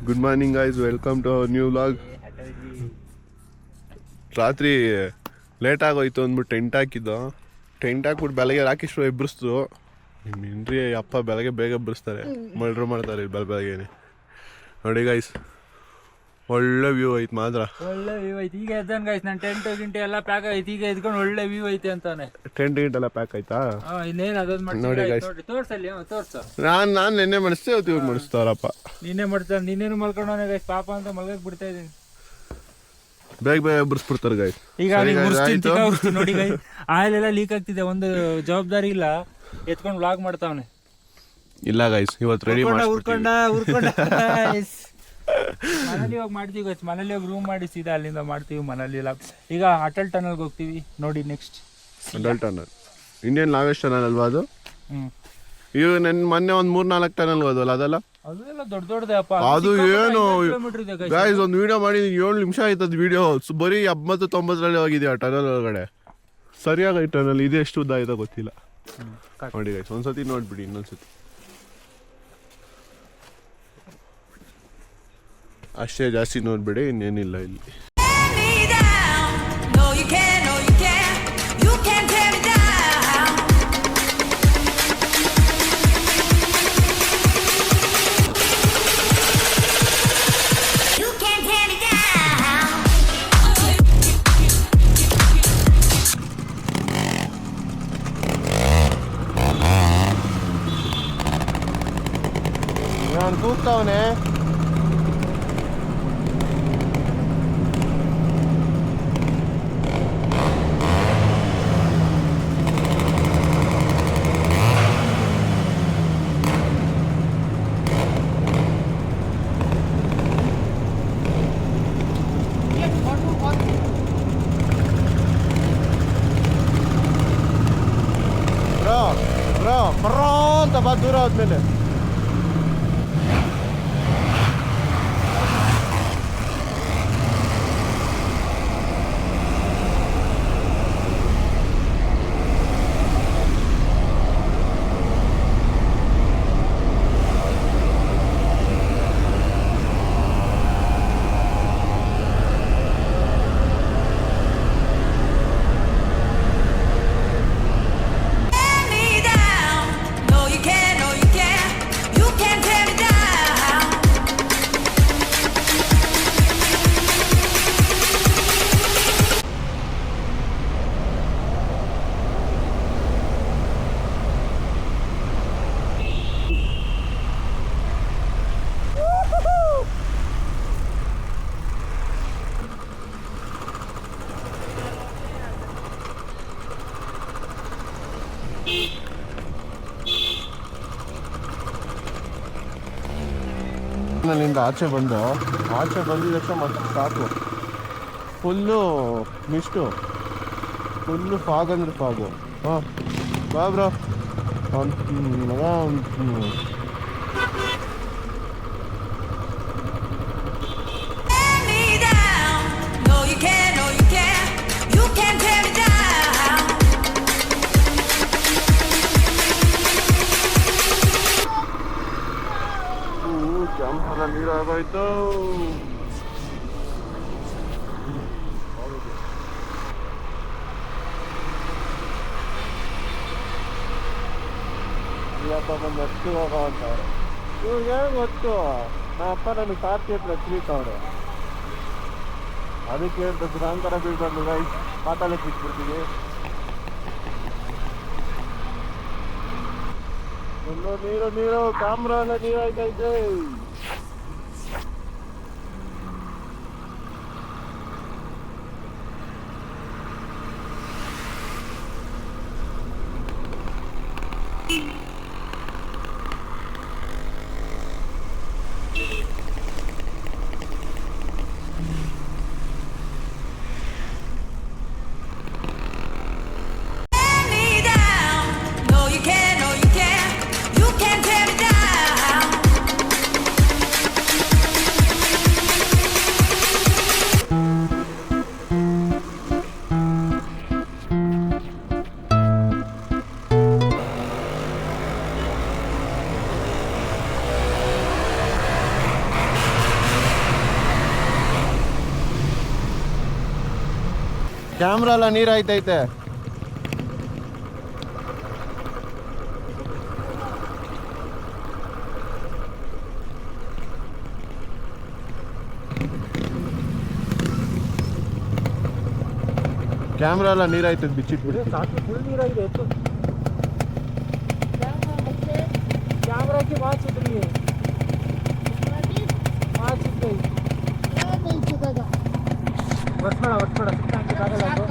Good morning guys, welcome to our new vlog. ರಾತ್ರಿ late ಆಗೋಯ್ತು ಅಂದ್ಬಿಟ್ಟು ಟೆಂಟ್ ಹಾಕಿದ್ದು. ಟೆಂಟ್ ಹಾಕ್ಬಿಟ್ಟು ಬೆಳಗ್ಗೆ ರಾಕೇಶ್ವರ ಎಬ್ಬರಿಸ್ತು. ಮಿನ್ರಿ ಅಪ್ಪ ಬೆಳಗ್ಗೆ ಬೇಗ ಎಬ್ಬರಿಸ್ತಾರೆ, ಮರ್ಡ್ರ್ ಮಾಡ್ತಾರೆ ಬೆಳಗ್ಗೆನೆ. ನೋಡಿ ಗೈಸ್, ಒಳ್ಳೆ ವ್ಯೂ ಐತೆ ಮಾತ್ರ. ಒಳ್ಳೆ ವ್ಯೂ ಐತಿ. ಈಗ ಎದ್ದಾನ ಗೈಸ್, ನಾನು ಟೆಂಟ್ ಗಿಂಟೆ ಎಲ್ಲ ಪ್ಯಾಕ್ ಐತಿ. ಈಗ ಎದ್ಕೊಂಡು ಒಳ್ಳೆ ವ್ಯೂ ಐತೆ ಅಂತಾನೆ. ಟೆಂಟ್ ಗಿಂಟೆಲ್ಲ ಪ್ಯಾಕ್ ಆಯ್ತಾ? ಇನ್ನೇನು ಅದೊಂದು ಮಾಡಿ ನೋಡಿ ಗೈಸ್, ತೋರ್ಸಲ್ಲಿ ತೋರ್ಸ. ನಾನು ನಿನ್ನೆ ಮಾಡಿಸ್ತೇ ಇವಾಗ ಮಾಡಿಸ್ತಾರಪ್ಪ. ನಿನ್ನೆ ಮಾಡ್ತಾರೆ, ನಿನ್ನೇನು ಮಲ್ಕೊಂಡವನೇ ಗೈಸ್ ಪಾಪ ಅಂತ ಮಲ್ಗಕ್ಕೆ ಬಿಡ್ತಾ ಇದೀನಿ. ಬೇಗ ಬೇಗ ಎಬ್ಬರಿಸ್ಬಿಡ್ತಾರೆ ಗೈಸ್. ಈಗ ನೋಡಿ ಗೈಸ್, ಆಯಿಲ್ ಎಲ್ಲ ಲೀಕ್ ಆಗ್ತಿದೆ. ಒಂದು ಜವಾಬ್ದಾರಿ ಇಲ್ಲ, ಎತ್ಕೊಂಡು ವ್ಲಾಗ್ ಮಾಡ್ತಾವನೆ. ಇಲ್ಲ ಗೈಸ್, ಇವತ್ತು ರೆಡಿ ಉರ್ಕೊಂಡ ಮನೇಲಿ ಹೋಗಿ ಮಾಡ್ತೀವಿ ಗೈಸ್. ಮನೇಲಿ ಹೋಗಿ ರೂಮ್ ಮಾಡಿ ಸೀದಾ ಅಲ್ಲಿಂದ ಮಾಡ್ತೀವಿ ಮನೇಲಿ ಎಲ್ಲ. ಈಗ ಅಟಲ್ ಟನಲ್ಗೆ ಹೋಗ್ತೀವಿ ನೋಡಿ. Next Atal tunnel, Indian longest tunnel ಅಲ್ವಾ ಅದು? ಇವಾಗ ನನ್ನ ಮೊನ್ನೆ ಒಂದು 3-4 ಟನಲ್ ಹೋದಲ್ಲ, ಅದೆಲ್ಲ ಅದೆಲ್ಲ ದೊಡ್ಡ ದೊಡ್ಡದೇ ಅಪ್ಪ. ಅದು ಏನು ಗೈಸ್, ಒಂದು ವಿಡಿಯೋ ಮಾಡಿ 7 ನಿಮಿಷ ಆಯ್ತದ ವಿಡಿಯೋ. ಬರೀ 80-90 ಹೋಗಿದೆ ಆ ಟನಲ್ ಒಳಗಡೆ. ಸರಿಯಾಗಿ ಟನಲ್ ಇದೆ, ಎಷ್ಟು ಉದ್ದ ಆಯ್ತಾ ಗೊತ್ತಿಲ್ಲ. ನೋಡಿ ಗೈಸ್, ಒಂದ್ಸತಿ ನೋಡ್ಬಿಡಿ, ಇನ್ನೊಂದ್ಸತಿ ಅಷ್ಟೇ, ಜಾಸ್ತಿ ನೋಡ್ಬಿಡಿ, ಇನ್ನೇನಿಲ್ಲ ಇಲ್ಲಿ. ನಾನು ಕೂಗ್ತಾವನೆ. ಬ್ರೋ ಅಂತ ಬಾ, ದೂರ ಆದ್ಮೇಲೆ ನಲ್ಲಿಂದ ಆಚೆ ಬಂದಿದ ತಕ್ಷಣ ಮತ್ತೆ ಸಾಕು. ಫುಲ್ಲು ಮಿಸ್ಟು, ಫುಲ್ಲು ಫಾಗ್ ಅಂದ್ರೆ ಫಾಗು. ಹಾಂ ಬಾ ಬ್ರೋ. ಕ್ಯಾಮ್ರಾ ನೀರಾಗೋಯ್ತು. ಇವಪ್ಪ ಬಂದು ಎಷ್ಟು ಹೋಗೋ ಅಂತವ್ರೆ. ಇವ್ರಿಗೆ ಏನು ಗೊತ್ತು, ನಮ್ಮಪ್ಪ ನನಗೆ ಕಾರ್ತಿ ಹತ್ರ ತಿಳಿತವ್ರೆ. ಅದಕ್ಕೆ ಹೇಳ್ತದ್ದು ಅಹಂಕಾರ ಬೀಳ್ಬಾರ್ದು ಗೈಸ್, ಮಾತಾಡಕ್ಕೆ ಬಿಟ್ಬಿಡ್ತೀವಿ. ನೀರು ಕ್ಯಾಮ್ರಾ ಎಲ್ಲ ನೀರಾಯ್ತೈತೆ. ಕ್ಯಾಮ್ರಾ ಎಲ್ಲ ನೀರು ಆಯ್ತೈತೆ. ಕ್ಯಾಮ್ರಾ ಎಲ್ಲ ನೀರಾಯ್ತದೆ, ಬಿಚ್ಚಿಟ್ಬಿಡಿ. ಸಾಕು, ಫುಲ್ ನೀರಾಗಿದೆ. ಎತ್ತು ಕ್ಯಾಮ್ರಾಕ್ಕೆ ಮಾಚಿದ್ರಿ ಮಾಚಿದ್ರಿ ಒಟ್ಬೇಡ ಸುತ್ತ ಹಾಕಿದಾಗಲ್ಲ ಅದು.